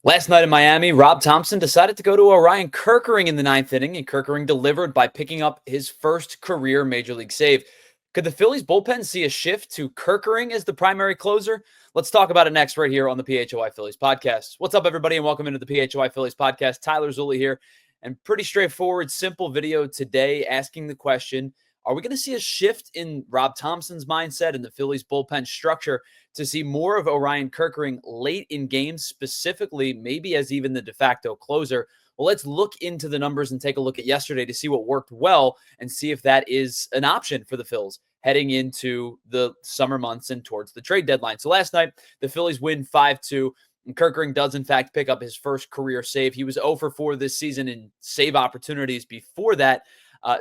Last night in Miami, Rob Thomson decided to go to Orion Kerkering in the ninth inning, and Kerkering delivered by picking up his first career major league save. Could the Phillies bullpen see a shift to Kerkering as the primary closer? Let's talk about it next right here on the PHLY Phillies podcast. What's up, everybody, and welcome into the PHLY Phillies podcast. Tyler Zulli here, and pretty straightforward, simple video today asking the question, are we going to see a shift in Rob Thomson's mindset and the Phillies bullpen structure to see more of Orion Kerkering late in games, specifically maybe as even the de facto closer? Well, let's look into the numbers and take a look at yesterday to see what worked well and see if that is an option for the Phils heading into the summer months and towards the trade deadline. So last night, the Phillies win 5-2. And Kerkering does, in fact, pick up his first career save. He was 0 for 4 this season in save opportunities before that.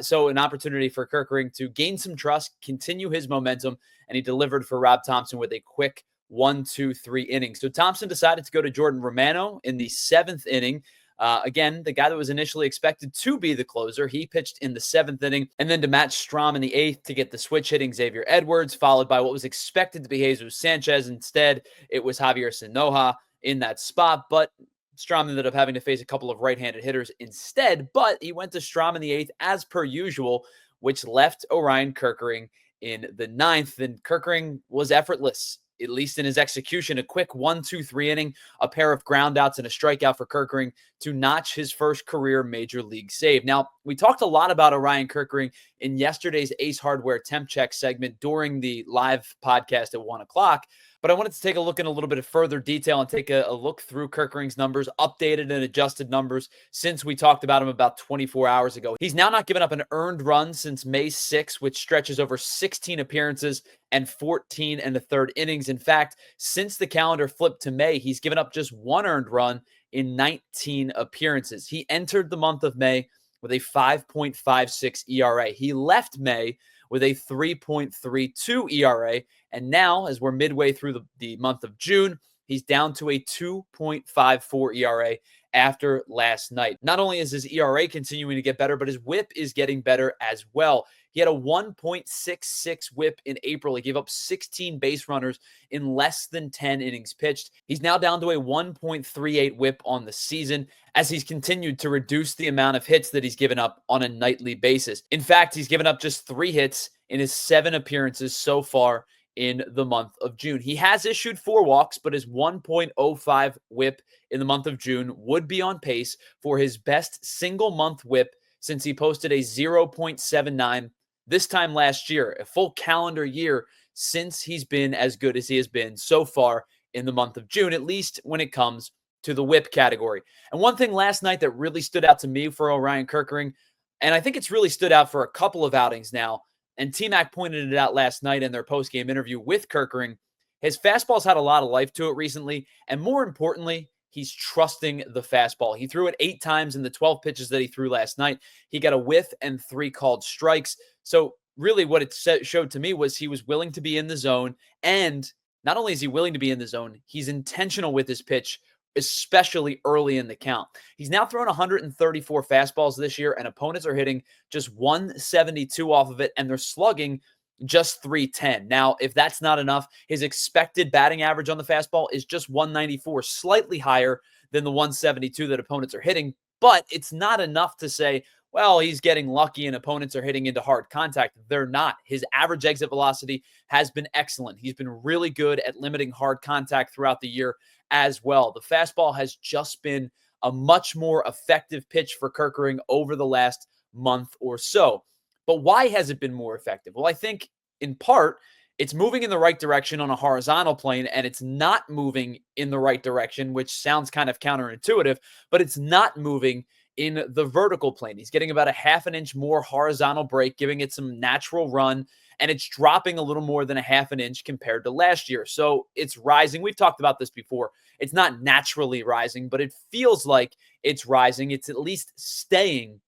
So an opportunity for Kerkering to gain some trust, continue his momentum, and he delivered for Rob Thomson with a quick 1-2-3 innings. So Thomson decided to go to Jordan Romano in the seventh inning. Again, the guy that was initially expected to be the closer, he pitched in the seventh inning, and then to Matt Strahm in the eighth to get the switch hitting Xavier Edwards, followed by what was expected to be Jesus Sanchez. Instead, it was Javier Sinoja in that spot, but Strahm ended up having to face a couple of right-handed hitters instead, but he went to Strahm in the eighth as per usual, which left Orion Kerkering in the ninth. And Kerkering was effortless, at least in his execution. A quick 1-2-3 inning, a pair of groundouts, and a strikeout for Kerkering to notch his first career major league save. Now, we talked a lot about Orion Kerkering in yesterday's Ace Hardware Temp Check segment during the live podcast at 1 o'clock. But I wanted to take a look in a little bit of further detail and take a look through Kerkering's numbers, updated and adjusted numbers since we talked about him about 24 hours ago. He's now not given up an earned run since May 6th, which stretches over 16 appearances and 14 and a third innings. In fact, since the calendar flipped to May, he's given up just one earned run in 19 appearances. He entered the month of May with a 5.56 ERA. He left May with a 3.32 ERA. And now, as we're midway through the month of June, he's down to a 2.54 ERA after last night. Not only is his ERA continuing to get better, but his whip is getting better as well. He had a 1.66 whip in April. He gave up 16 base runners in less than 10 innings pitched. He's now down to a 1.38 whip on the season as he's continued to reduce the amount of hits that he's given up on a nightly basis. In fact, he's given up just 3 hits in his 7 appearances so far in the month of June. He has issued 4 walks, but his 1.05 whip in the month of June would be on pace for his best single month whip since he posted a 0.79 this time last year, a full calendar year since he's been as good as he has been so far in the month of June, at least when it comes to the whip category. And one thing last night that really stood out to me for Orion Kerkering, and I think it's really stood out for a couple of outings now, and T-Mac pointed it out last night in their post-game interview with Kerkering, his fastball's had a lot of life to it recently, and more importantly, he's trusting the fastball. He threw it 8 times in the 12 pitches that he threw last night. He got a whiff and 3 called strikes. So really what it showed to me was he was willing to be in the zone, and not only is he willing to be in the zone, he's intentional with his pitch, especially early in the count. He's now thrown 134 fastballs this year, and opponents are hitting just 172 off of it, and they're slugging just 310. Now, if that's not enough, his expected batting average on the fastball is just 194, slightly higher than the 172 that opponents are hitting, but it's not enough to say, well, he's getting lucky and opponents are hitting into hard contact. They're not. His average exit velocity has been excellent. He's been really good at limiting hard contact throughout the year as well. The fastball has just been a much more effective pitch for Kerkering over the last month or so. But why has it been more effective? Well, I think in part, it's moving in the right direction on a horizontal plane, and it's not moving in the right direction, which sounds kind of counterintuitive, but it's not moving in the vertical plane. He's getting about a half an inch more horizontal break, giving it some natural run, and it's dropping a little more than a half an inch compared to last year. So it's rising. We've talked about this before. It's not naturally rising, but it feels like it's rising. It's at least staying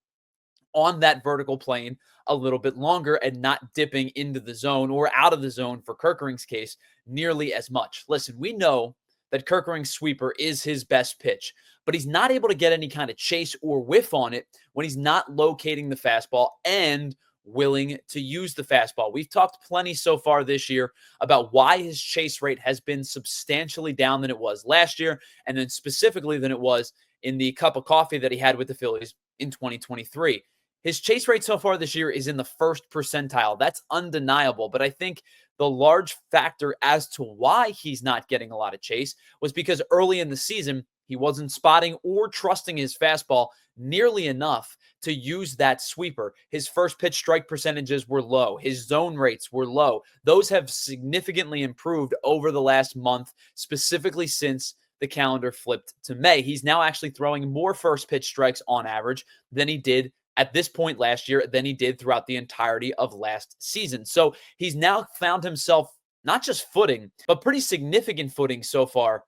on that vertical plane a little bit longer and not dipping into the zone or out of the zone for Kerkering's case nearly as much. Listen, we know that Kerkering's sweeper is his best pitch, but he's not able to get any kind of chase or whiff on it when he's not locating the fastball and willing to use the fastball. We've talked plenty so far this year about why his chase rate has been substantially down than it was last year, and then specifically than it was in the cup of coffee that he had with the Phillies in 2023. His chase rate so far this year is in the first percentile. That's undeniable. But I think the large factor as to why he's not getting a lot of chase was because early in the season, he wasn't spotting or trusting his fastball nearly enough to use that sweeper. His first pitch strike percentages were low. His zone rates were low. Those have significantly improved over the last month, specifically since the calendar flipped to May. He's now actually throwing more first pitch strikes on average than he did at this point last year than he did throughout the entirety of last season. So he's now found himself not just footing, but pretty significant footing so far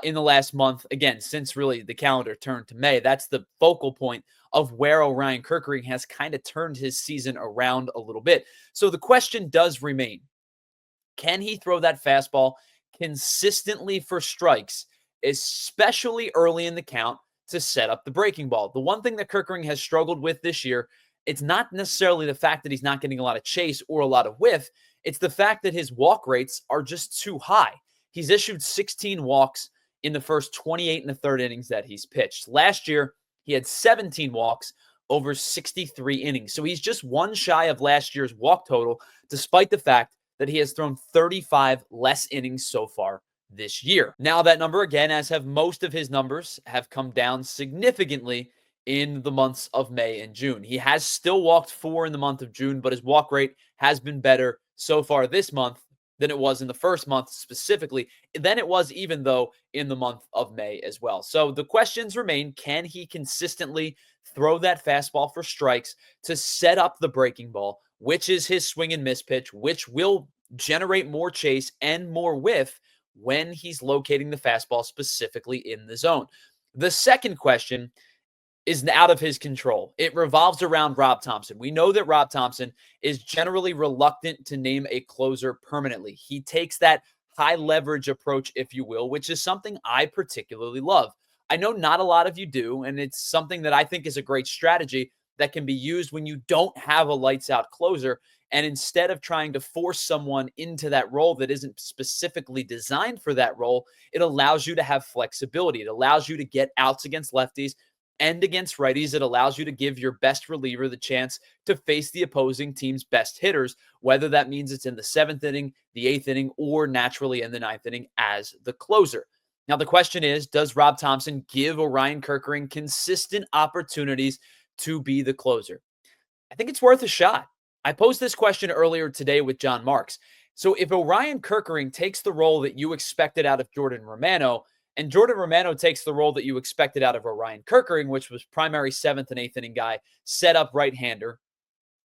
in the last month. Again, since really the calendar turned to May, that's the focal point of where Orion Kerkering has kind of turned his season around a little bit. So the question does remain, can he throw that fastball consistently for strikes, especially early in the count, to set up the breaking ball? The one thing that Kerkering has struggled with this year, it's not necessarily the fact that he's not getting a lot of chase or a lot of whiff. It's the fact that his walk rates are just too high. He's issued 16 walks in the first 28 and a third innings that he's pitched. Last year, he had 17 walks over 63 innings. So he's just one shy of last year's walk total, despite the fact that he has thrown 35 less innings so far this year. Now that number, again, as have most of his numbers, have come down significantly in the months of May and June. He has still walked 4 in the month of June, but his walk rate has been better so far this month than it was in the first month specifically, than it was even though in the month of May as well. So the questions remain, can he consistently throw that fastball for strikes to set up the breaking ball, which is his swing and miss pitch, which will generate more chase and more whiff when he's locating the fastball specifically in the zone. The second question is out of his control. It revolves around Rob Thomson. We know that Rob Thomson is generally reluctant to name a closer permanently. He takes that high leverage approach, if you will, which is something I particularly love. I know not a lot of you do, and it's something that I think is a great strategy that can be used when you don't have a lights out closer. And instead of trying to force someone into that role that isn't specifically designed for that role, it allows you to have flexibility. It allows you to get outs against lefties and against righties. It allows you to give your best reliever the chance to face the opposing team's best hitters, whether that means it's in the 7th inning, the 8th inning, or naturally in the 9th inning as the closer. Now, the question is, does Rob Thomson give Orion Kerkering consistent opportunities to be the closer? I think it's worth a shot. I posed this question earlier today with John Marks. So if Orion Kerkering takes the role that you expected out of Jordan Romano, and Jordan Romano takes the role that you expected out of Orion Kerkering, which was primary 7th and 8th inning guy, set up right-hander,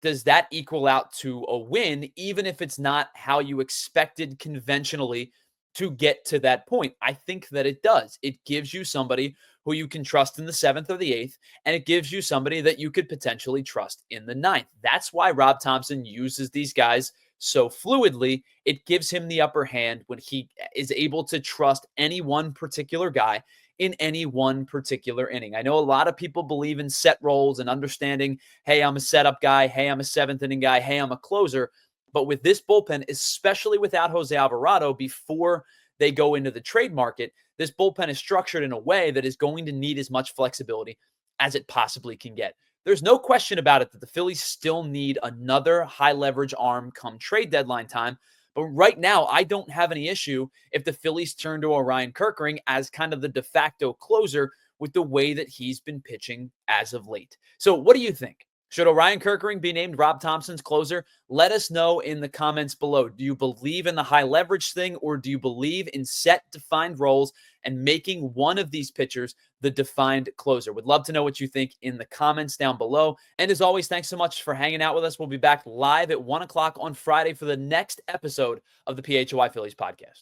does that equal out to a win, even if it's not how you expected conventionally to get to that point? I think that it does. It gives you somebody who you can trust in the 7th or the 8th, and it gives you somebody that you could potentially trust in the 9th. That's why Rob Thomson uses these guys so fluidly. It gives him the upper hand when he is able to trust any one particular guy in any one particular inning. I know a lot of people believe in set roles and understanding, hey, I'm a setup guy, hey, I'm a 7th inning guy, hey, I'm a closer. But with this bullpen, especially without Jose Alvarado before they go into the trade market, this bullpen is structured in a way that is going to need as much flexibility as it possibly can get. There's no question about it that the Phillies still need another high leverage arm come trade deadline time. But right now, I don't have any issue if the Phillies turn to Orion Kerkering as kind of the de facto closer with the way that he's been pitching as of late. So what do you think? Should Orion Kerkering be named Rob Thomson's closer? Let us know in the comments below. Do you believe in the high leverage thing, or do you believe in set defined roles and making one of these pitchers the defined closer? Would love to know what you think in the comments down below. And as always, thanks so much for hanging out with us. We'll be back live at 1 o'clock on Friday for the next episode of the PHLY Phillies podcast.